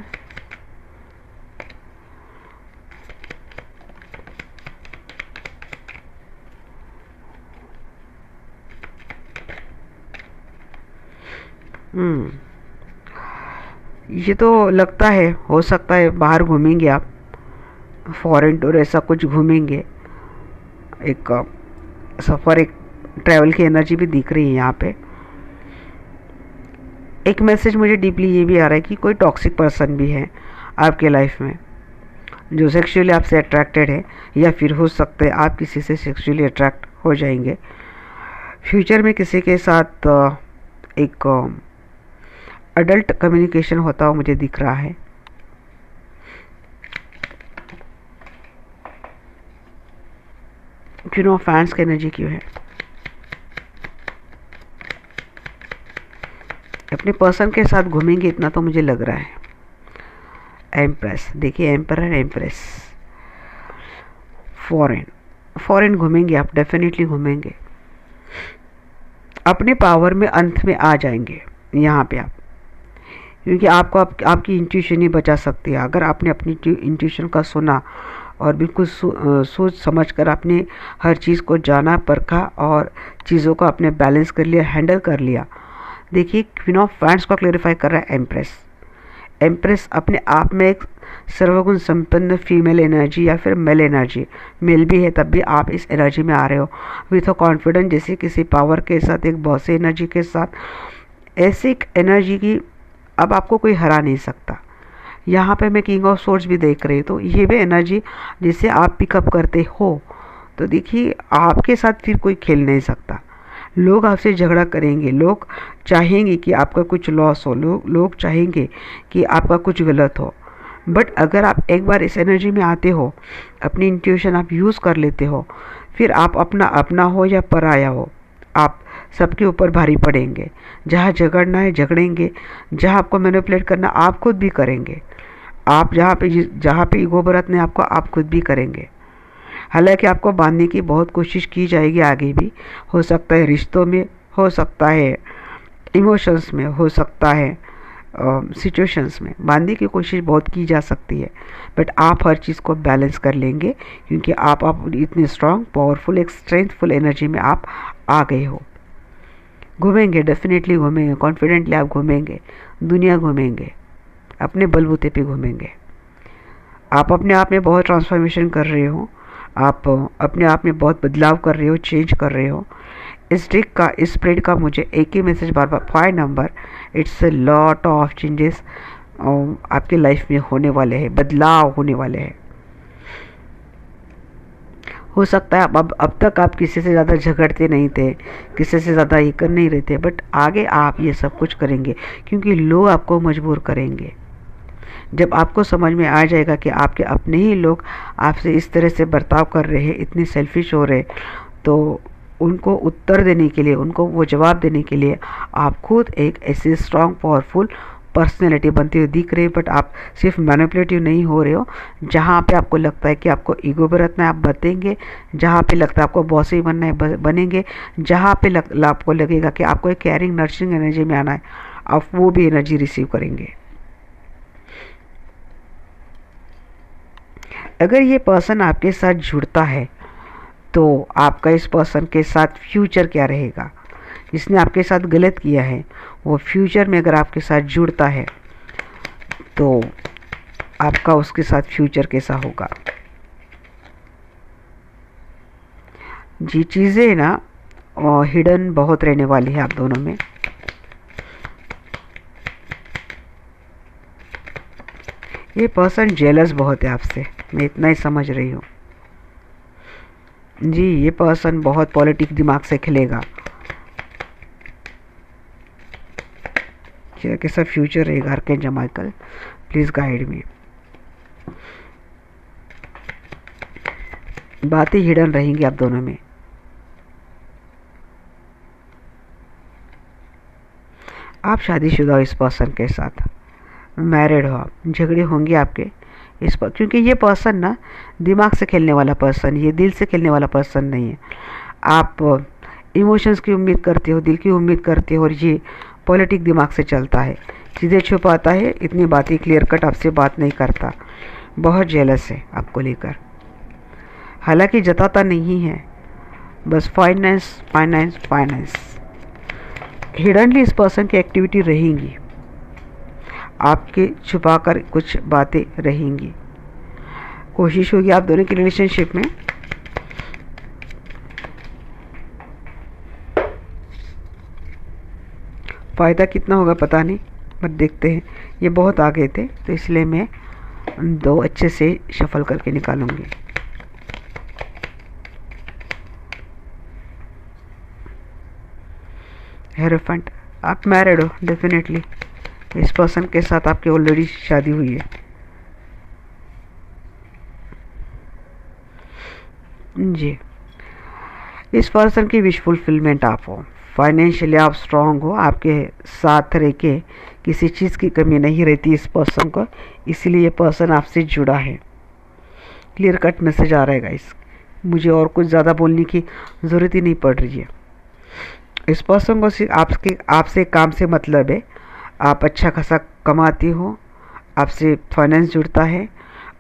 Speaker 1: ये तो लगता है, हो सकता है बाहर घूमेंगे आप, फॉरेन टूर ऐसा कुछ घूमेंगे, एक सफ़र, एक ट्रैवल की एनर्जी भी दिख रही है यहाँ पे। एक मैसेज मुझे डीपली ये भी आ रहा है कि कोई टॉक्सिक पर्सन भी है आपके लाइफ में जो सेक्सुअली आपसे अट्रैक्टेड है, या फिर हो सकता है आप किसी से सेक्सुअली अट्रैक्ट हो जाएंगे फ्यूचर में। किसी के साथ एक अडल्ट कम्युनिकेशन होता हुआ मुझे दिख रहा है। क्वीन ऑफ फैंस की एनर्जी क्यों है? अपने पर्सन के साथ घूमेंगे इतना तो मुझे लग रहा है। एम्प्रेस, देखिए एम्परर एम्प्रेस, फॉरेन घूमेंगे आप, डेफिनेटली घूमेंगे, अपने पावर में अंत में आ जाएंगे यहाँ पे आप, क्योंकि आपको आपकी इंट्यूशन ही बचा सकती है। अगर आपने अपनी इंट्यूशन का सुना और बिल्कुल सोच समझ कर आपने हर चीज़ को जाना परखा और चीज़ों को आपने बैलेंस कर लिया, हैंडल कर लिया। देखिए क्वीन ऑफ फैंस को क्लेरिफाई कर रहा है एम्प्रेस। एम्प्रेस अपने आप में एक सर्वगुण संपन्न फीमेल एनर्जी या फिर मेल एनर्जी, मेल भी है तब भी आप इस एनर्जी में आ रहे हो विथ कॉन्फिडेंस, जैसे किसी पावर के साथ, एक बॉसी एनर्जी के साथ। ऐसी एक एनर्जी की अब आपको कोई हरा नहीं सकता। यहाँ पे मैं किंग ऑफ सोर्ड्स भी देख रही हूँ, तो ये भी एनर्जी जिसे आप पिकअप करते हो। तो देखिए आपके साथ फिर कोई खेल नहीं सकता। लोग आपसे झगड़ा करेंगे, लोग चाहेंगे कि आपका कुछ लॉस हो, लोग चाहेंगे कि आपका कुछ गलत हो। बट अगर आप एक बार इस एनर्जी में आते हो, अपनी इंट्यूशन आप यूज़ कर लेते हो, फिर आप अपना हो या पराया हो, आप सबके ऊपर भारी पड़ेंगे। जहाँ झगड़ना है झगड़ेंगे, जहाँ आपको मैनिपुलेट करना आप खुद भी करेंगे। आप जहाँ पे ईगो बरतने आपको, आप खुद भी करेंगे। हालांकि आपको बांधने की बहुत कोशिश की जाएगी आगे भी, हो सकता है रिश्तों में, हो सकता है इमोशंस में, हो सकता है सिचुएशंस में बांधने की कोशिश बहुत की जा सकती है। बट आप हर चीज़ को बैलेंस कर लेंगे, क्योंकि आप इतने स्ट्रांग, पावरफुल, एक स्ट्रेंथफुल एनर्जी में आप आ गए हो। घूमेंगे, डेफिनेटली घूमेंगे, कॉन्फिडेंटली आप घूमेंगे, दुनिया घूमेंगे, अपने बलबूते पे घूमेंगे। आप अपने आप में बहुत ट्रांसफॉर्मेशन कर रहे हो, आप अपने आप में बहुत बदलाव कर रहे हो, चेंज कर रहे हो। इस ट्रिक का, इस स्प्रेड का मुझे एक ही मैसेज बार बार, 5 नंबर, it's a lot of changes आपके लाइफ में होने वाले हैं, बदलाव होने वाले हैं। हो सकता है अब तक आप किसी से ज़्यादा झगड़ते नहीं थे, किसी से ज़्यादा ये कर नहीं रहे थे, बट आगे आप ये सब कुछ करेंगे, क्योंकि लोग आपको मजबूर करेंगे। जब आपको समझ में आ जाएगा कि आपके अपने ही लोग आपसे इस तरह से बर्ताव कर रहे हैं, इतने सेल्फिश हो रहे, तो उनको उत्तर देने के लिए, उनको वो जवाब देने के लिए आप खुद एक ऐसे स्ट्रॉन्ग पावरफुल पर्सनैलिटी बनते हुए दिख रहे हैं। बट आप सिर्फ मैनिपुलेटिव नहीं हो रहे हो। जहाँ पे आपको लगता है कि आपको ईगो बरतना है, आप बतेंगे। जहाँ पे लगता है आपको बॉसी बनना है, बनेंगे। जहाँ पे आपको लगेगा कि आपको एक केयरिंग नर्चरिंग एनर्जी में आना है, आप वो भी एनर्जी रिसीव करेंगे। अगर ये पर्सन आपके साथ जुड़ता है तो आपका इस पर्सन के साथ फ्यूचर क्या रहेगा? जिसने आपके साथ गलत किया है वो फ्यूचर में अगर आपके साथ जुड़ता है तो आपका उसके साथ फ्यूचर कैसा होगा? जी, चीज़ें ना हिडन बहुत रहने वाली है आप दोनों में। ये पर्सन जेलस बहुत है आपसे, मैं इतना ही समझ रही हूँ। जी, ये पर्सन बहुत पॉलिटिक दिमाग से खेलेगा। क्या कैसा फ्यूचर रहेगा? Archangel Michael, please guide me. बातें हिडन रहेंगी आप दोनों में। आप शादीशुदा हो इस पर्सन के साथ, मैरिड हो आप, झगड़े होंगे आपके इस पर, क्योंकि ये पर्सन ना दिमाग से खेलने वाला पर्सन, ये दिल से खेलने वाला पर्सन नहीं है। आप इमोशंस की उम्मीद करते हो, दिल की उम्मीद करते हो, और ये पॉलिटिक दिमाग से चलता है, चीज़ें छुपाता है, इतनी बातें क्लियर कट आपसे बात नहीं करता, बहुत जेलस है आपको लेकर। हालांकि जताता नहीं है, बस फाइनेंस फाइनेंस फाइनेंस। हिडनली इस पर्सन की एक्टिविटी रहेंगी, आपके छुपाकर कुछ बातें रहेंगी। कोशिश होगी आप दोनों की रिलेशनशिप में फ़ायदा कितना होगा पता नहीं, बट देखते हैं। ये बहुत आगे थे तो इसलिए मैं 2 अच्छे से शफल करके निकालूंगी। हेरोफेंट, आप मैरिड हो डेफिनेटली, इस पर्सन के साथ आपकी ऑलरेडी शादी हुई है। जी, इस पर्सन की विश फुलफिलमेंट आप हो, फाइनेंशियली आप स्ट्रांग हो, आपके साथ रह के किसी चीज़ की कमी नहीं रहती इस पर्सन को, इसलिए ये पर्सन आपसे जुड़ा है। क्लियर कट मैसेज आ रहा है गाइस, मुझे और कुछ ज़्यादा बोलने की ज़रूरत ही नहीं पड़ रही है। इस पर्सन को सिर्फ आपसे काम से मतलब है, आप अच्छा खासा कमाती हो, आपसे फाइनेंस जुड़ता है,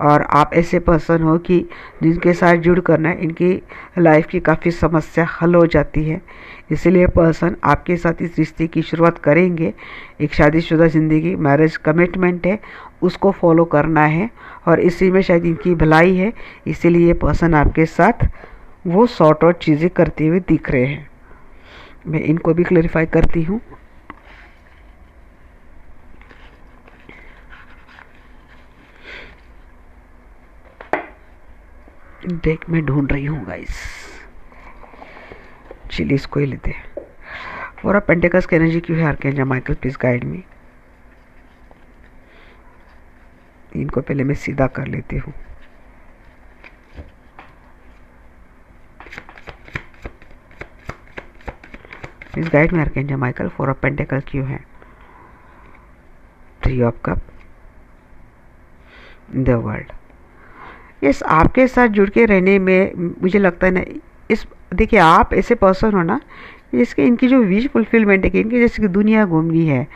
Speaker 1: और आप ऐसे पर्सन हो कि जिनके साथ जुड़ करना इनकी लाइफ की काफ़ी समस्या हल हो जाती है। इसीलिए पर्सन आपके साथ इस रिश्ते की शुरुआत करेंगे। एक शादीशुदा ज़िंदगी, मैरिज कमिटमेंट है, उसको फॉलो करना है, और इसी में शायद इनकी भलाई है, इसीलिए ये पर्सन आपके साथ वो सॉर्ट आउट चीज़ें करते हुए दिख रहे हैं। मैं इनको भी क्लैरिफाई करती हूँ। डेक में ढूंढ रही हूँ गाइस, चलिए इसको ही लेते हैं। फॉर पेंटिकल्स की एनर्जी क्यों है archangel Michael, please guide me. इनको पहले मैं सीधा कर लेती हूँ। Please guide me archangel Michael, for pentacle क्यों है। 3 ऑफ कप, द वर्ल्ड। इस आपके साथ जुड़ के रहने में मुझे लगता है ना, इस देखिए आप ऐसे पर्सन हो ना, इसके इनकी जो विश फुलफिलमेंट है कि इनकी जैसे कि दुनिया घूमनी है,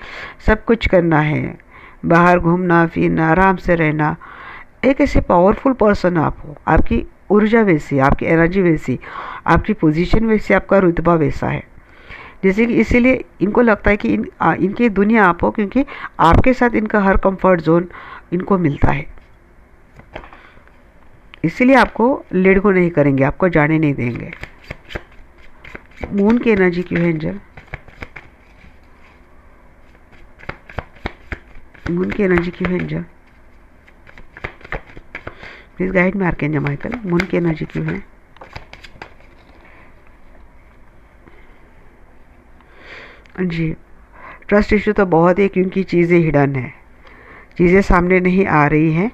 Speaker 1: सब कुछ करना है, बाहर घूमना फिरना, आराम से रहना, एक ऐसे पावरफुल पर्सन आप हो, आपकी ऊर्जा वैसी, आपकी एनर्जी वैसी, आपकी पोजीशन वैसी, आपका रुतबा वैसा है, जैसे कि इसीलिए इनको लगता है कि इनकी दुनिया आप हो, क्योंकि आपके साथ इनका हर कंफर्ट जोन इनको मिलता है। इसीलिए आपको लेट गो नहीं करेंगे, आपको जाने नहीं देंगे। मून की एनर्जी क्यों है एंजल, मून की एनर्जी क्यों है एंजल, प्लीज गाइड में आर्कएंजल माइकल, मून की एनर्जी क्यों है। जी, ट्रस्ट इशू तो बहुत है, क्योंकि चीज़ें हिडन है, चीज़ें सामने नहीं आ रही हैं,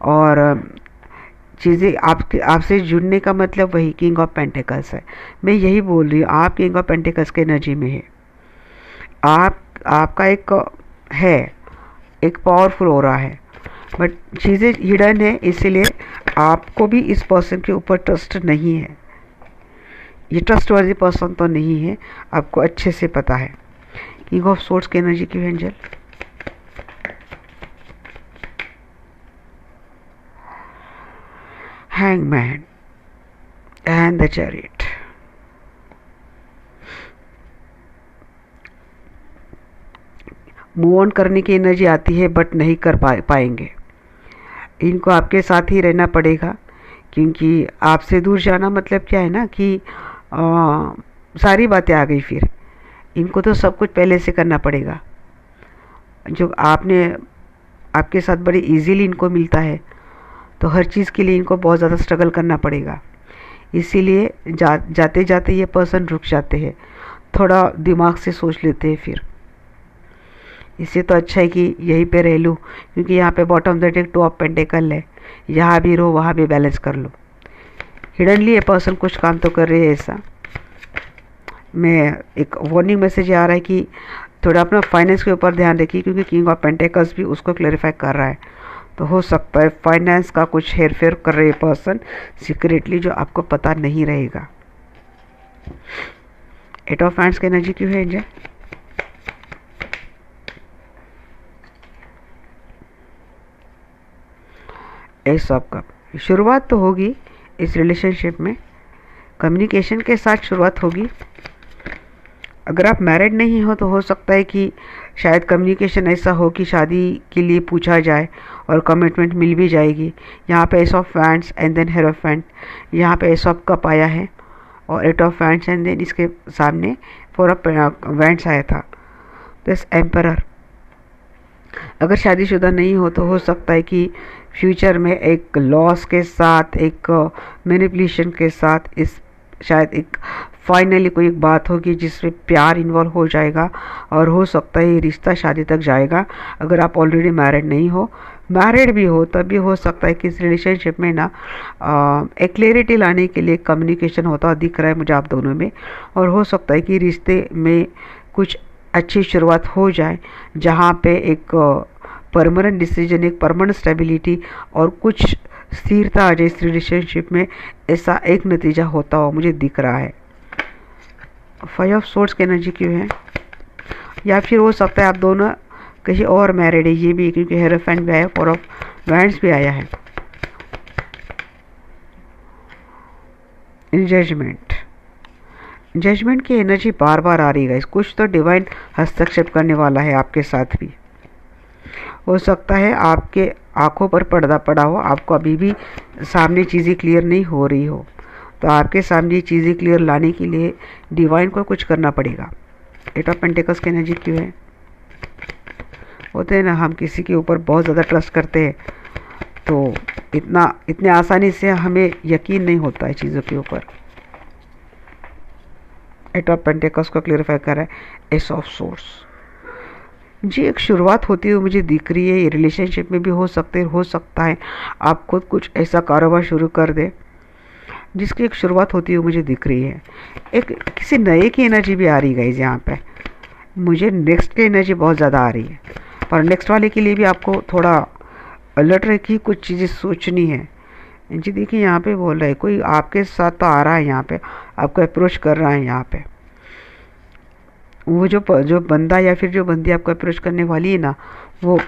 Speaker 1: और चीज़ें आपसे जुड़ने का मतलब वही किंग ऑफ पेंटिकल्स है। मैं यही बोल रही हूँ, आप किंग ऑफ पेंटिकल्स के एनर्जी में है, आपका एक पावरफुल हो रहा है, बट चीज़ें हिडन है, इसीलिए आपको भी इस पर्सन के ऊपर ट्रस्ट नहीं है। ये ट्रस्ट वाली पर्सन तो नहीं है, आपको अच्छे से पता है। किंग ऑफ सोर्ड्स की एनर्जी क्यों है angel, hangman and the chariot. Move on करने की एनर्जी आती है, बट नहीं कर पाएंगे। इनको आपके साथ ही रहना पड़ेगा, क्योंकि आपसे दूर जाना मतलब क्या है ना कि सारी बातें आ गई, फिर इनको तो सब कुछ पहले से करना पड़ेगा। जो आपके साथ बड़ी इजीली इनको मिलता है, तो हर चीज़ के लिए इनको बहुत ज़्यादा स्ट्रगल करना पड़ेगा। इसीलिए जाते जाते ये पर्सन रुक जाते हैं, थोड़ा दिमाग से सोच लेते हैं। फिर इससे तो अच्छा है कि यहीं पे रह लूँ, क्योंकि यहाँ पे bottom the deck 2 of pentacle है, यहाँ भी रहो वहाँ भी बैलेंस कर लो। हिडनली ये पर्सन कुछ काम तो कर रहे हैं ऐसा। मैं एक वार्निंग मैसेज आ रहा है कि थोड़ा अपना फाइनेंस के ऊपर ध्यान रखिए, क्योंकि किंग ऑफ पेंटिकल्स भी उसको क्लैरिफाई कर रहा है, तो हो सकता है फाइनेंस का कुछ हेर फेर कर रहे पर्सन सीक्रेटली, जो आपको पता नहीं रहेगा। 8 ऑफ हैंड्स की एनर्जी क्यों है एंजल, एस ऑफ कप। शुरुआत तो होगी इस रिलेशनशिप में, कम्युनिकेशन के साथ शुरुआत होगी। अगर आप मैरिड नहीं हो तो हो सकता है कि शायद कम्युनिकेशन ऐसा हो कि शादी के लिए पूछा जाए और कमिटमेंट मिल भी जाएगी। यहाँ पे ace of wands and then hierophant, यहाँ पे एस ऑफ कप आया है और 8 ऑफ वैंड्स एंड देन इसके सामने 4 ऑफ वैंड्स आया था। This emperor. अगर शादीशुदा नहीं हो सकता है कि फ्यूचर में एक लॉस के साथ, एक मैनिपुलेशन के साथ, इस शायद एक फाइनली कोई एक बात होगी जिसमें प्यार इन्वॉल्व हो जाएगा और हो सकता है ये रिश्ता शादी तक जाएगा। अगर आप ऑलरेडी मैरिड नहीं हो, मैरिड भी हो, तब भी हो सकता है कि इस रिलेशनशिप में ना एक क्लैरिटी लाने के लिए कम्युनिकेशन होता दिख रहा है मुझे आप दोनों में। और हो सकता है कि रिश्ते में कुछ अच्छी शुरुआत हो जाए, जहाँ पे एक परमानेंट डिसीजन, एक परमानेंट स्टेबिलिटी और कुछ स्थिरता आ जाए इस रिलेशनशिप में, ऐसा एक नतीजा होता हुआ मुझे दिख रहा है। 5 ऑफ सोर्ड्स की एनर्जी क्यों है? या फिर हो सकता है आप दोनों कहीं और मैरिड है, ये भी, क्योंकि हेरोफेंट भी आया, 4 ऑफ वैंड्स भी आया है। जजमेंट, जजमेंट की एनर्जी बार बार आ रही है। कुछ तो डिवाइन हस्तक्षेप करने वाला है आपके साथ भी। हो सकता है आपके आंखों पर पर्दा पड़ा हो, आपको अभी भी सामने चीज़ें क्लियर नहीं हो रही हो, तो आपके सामने चीज़ें क्लियर लाने के लिए डिवाइन को कुछ करना पड़ेगा। 8 ऑफ पेंटिकल्स की एनर्जी क्यों है? होते हैं ना, हम किसी के ऊपर बहुत ज़्यादा ट्रस्ट करते हैं, तो इतने आसानी से हमें यकीन नहीं होता है चीज़ों के ऊपर। 8 ऑफ पेंटिकल्स को क्लियरिफाई कर रहा है एस ऑफ सोर्स। जी, एक शुरुआत होती हुई मुझे दिख रही है। ये रिलेशनशिप में भी हो सकता है आप खुद कुछ ऐसा कारोबार शुरू कर दे जिसकी एक शुरुआत होती हुई मुझे दिख रही है। एक किसी नए की एनर्जी भी आ रही है यहाँ पे। मुझे नेक्स्ट की एनर्जी बहुत ज़्यादा आ रही है, और नेक्स्ट वाले के लिए भी आपको थोड़ा अलर्ट रखिए, कुछ चीज़ें सोचनी है। जी देखिए, यहाँ पे बोल रहा है कोई आपके साथ तो आ रहा है, यहाँ पे आपको अप्रोच कर रहा है। यहाँ पे वो जो बंदा या फिर जो बंदी आपको अप्रोच करने वाली है ना, वो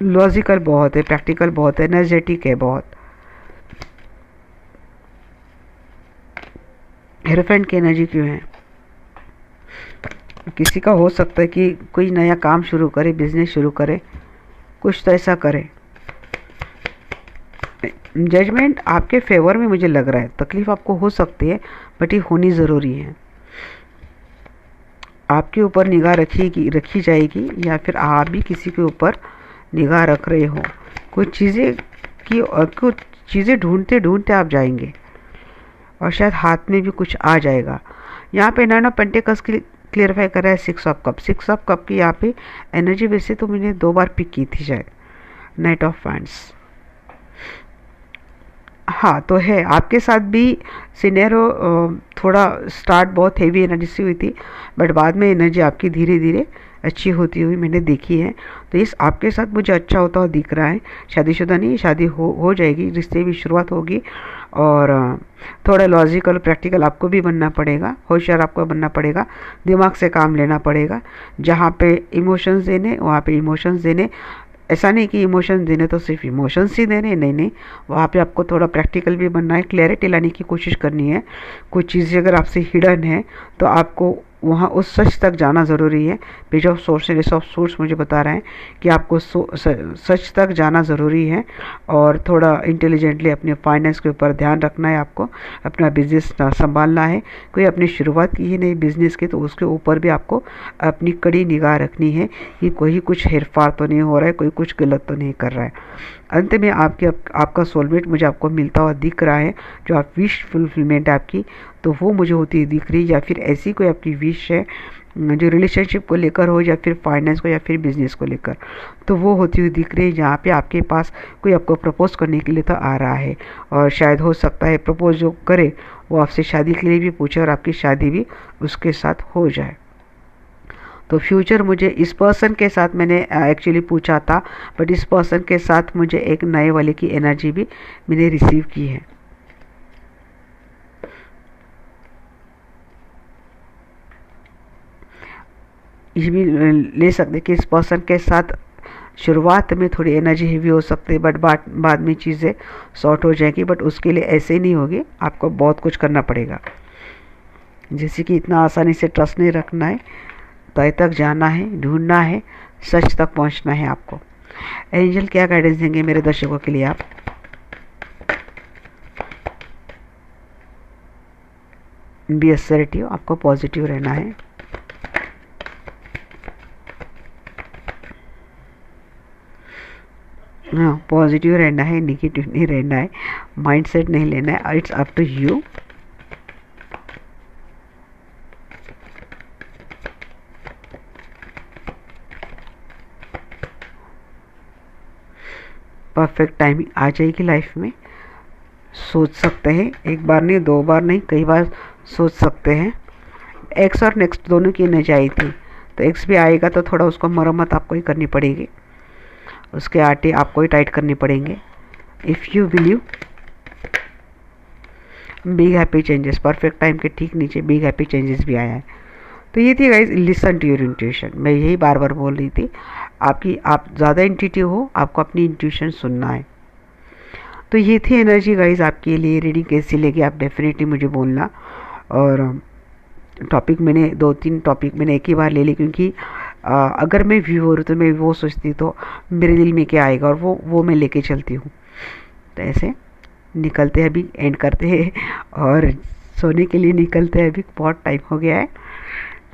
Speaker 1: लॉजिकल बहुत है, प्रैक्टिकल बहुत है, एनर्जेटिक है बहुत। हेरोफेंट की एनर्जी क्यों है? किसी का हो सकता है कि कोई नया काम शुरू करे, बिजनेस शुरू करे, कुछ तो ऐसा करे। जजमेंट आपके फेवर में मुझे लग रहा है। तकलीफ आपको हो सकती है, बट ये होनी ज़रूरी है। आपके ऊपर निगाह रखी जाएगी, या फिर आप भी किसी के ऊपर निगाह रख रहे हो। कुछ चीज़ें ढूंढते ढूंढते आप जाएंगे, और शायद हाथ में भी कुछ आ जाएगा। यहाँ पे 9 ऑफ पेंटिकल्स क्लियरिफाई कर रहा है 6 ऑफ कप। 6 ऑफ कप की यहाँ पे एनर्जी वैसे तो मैंने 2 बार पिक की थी शायद। नाइट ऑफ वैंड्स, हाँ तो है आपके साथ भी सिनेरो। थोड़ा स्टार्ट बहुत हेवी एनर्जी से हुई थी, बट बाद में एनर्जी आपकी धीरे धीरे अच्छी होती हुई मैंने देखी है। तो इस आपके साथ मुझे अच्छा होता हुआ दिख रहा है। शादीशुदा नहीं, शादी हो जाएगी, रिश्ते की शुरुआत होगी। और थोड़ा लॉजिकल प्रैक्टिकल आपको भी बनना पड़ेगा, होशियार आपको बनना पड़ेगा, दिमाग से काम लेना पड़ेगा। जहाँ पे इमोशंस देने वहाँ पे इमोशंस देने। ऐसा नहीं कि इमोशन देने तो सिर्फ इमोशंस ही देने, नहीं, वहाँ पे आपको थोड़ा प्रैक्टिकल भी बनना है, क्लैरिटी लाने की कोशिश करनी है। कुछ चीज़ें अगर आपसे हिडन है तो आपको वहाँ उस सच तक जाना ज़रूरी है। Page of source and S of source मुझे बता रहे हैं कि आपको सच तक जाना ज़रूरी है, और थोड़ा इंटेलिजेंटली अपने फाइनेंस के ऊपर ध्यान रखना है। आपको अपना बिजनेस संभालना है। कोई अपनी शुरुआत की है नई बिजनेस की, तो उसके ऊपर भी आपको अपनी कड़ी निगाह रखनी है कि कोई कुछ हेरफार तो नहीं हो रहा है, कोई कुछ गलत तो नहीं कर रहा है। अंत में आपका सोलमेट मुझे आपको मिलता हुआ दिख रहा है। जो आप विश फुलफिलमेंट आपकी, तो वो मुझे होती दिख रही है। या फिर ऐसी कोई आपकी विश है जो रिलेशनशिप को लेकर हो, या फिर फाइनेंस को, या फिर बिजनेस को लेकर, तो वो होती हुई दिख रही है। जहाँ पे आपके पास कोई आपको प्रपोज करने के लिए तो आ रहा है, और शायद हो सकता है प्रपोज जो करे वो आपसे शादी के लिए भी पूछे, और आपकी शादी भी उसके साथ हो जाए। तो फ्यूचर मुझे इस पर्सन के साथ मैंने एक्चुअली पूछा था, बट इस पर्सन के साथ मुझे एक नए वाले की एनर्जी भी मैंने रिसीव की है। ये भी ले सकते कि इस पर्सन के साथ शुरुआत में थोड़ी एनर्जी हेवी हो सकती है, बट बाद में चीज़ें सॉर्ट हो जाएगी। बट उसके लिए ऐसे ही नहीं होगी, आपको बहुत कुछ करना पड़ेगा। जैसे कि इतना आसानी से ट्रस्ट नहीं रखना है, तय तक जाना है, ढूंढना है, सच तक पहुंचना है आपको। एंजल क्या गाइडेंस देंगे मेरे दर्शकों के लिए? आप बी असर्टिव, आपको पॉजिटिव रहना है। हाँ, पॉजिटिव रहना है, निगेटिव नहीं रहना है, माइंडसेट नहीं लेना है, it's up to you. Perfect timing आ जाएगी लाइफ में। सोच सकते हैं, एक बार नहीं, दो बार नहीं, कई बार सोच सकते हैं। एक्स और नेक्स्ट दोनों की एनर्जी आई थी, तो एक्स भी आएगा तो थोड़ा उसको मरम्मत आपको ही करनी पड़ेगी, उसके आटे आपको ही टाइट करने पड़ेंगे। If you believe, big happy changes, perfect time के ठीक नीचे बिग हैप्पी चेंजेस भी आया है। तो ये थी guys, listen to your intuition. मैं यही बार बार बोल रही थी, आप ज़्यादा इंट्यूटिव हो, आपको अपनी इंट्यूशन सुनना है। तो ये थी एनर्जी गाइज आपके लिए। रीडिंग कैसी लगी आप डेफिनेटली मुझे बोलना। और टॉपिक मैंने 2-3 टॉपिक मैंने एक ही बार ले ली, क्योंकि अगर मैं व्यूअर तो मैं वो सोचती तो मेरे दिल में क्या आएगा, और वो मैं लेके चलती हूँ। तो ऐसे निकलते हैं, अभी एंड करते हैं और सोने के लिए निकलते हैं, अभी बहुत टाइम हो गया है।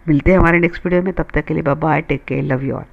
Speaker 1: मिलते हैं हमारे नेक्स्ट वीडियो में, तब तक के लिए bye bye, take care, love you all.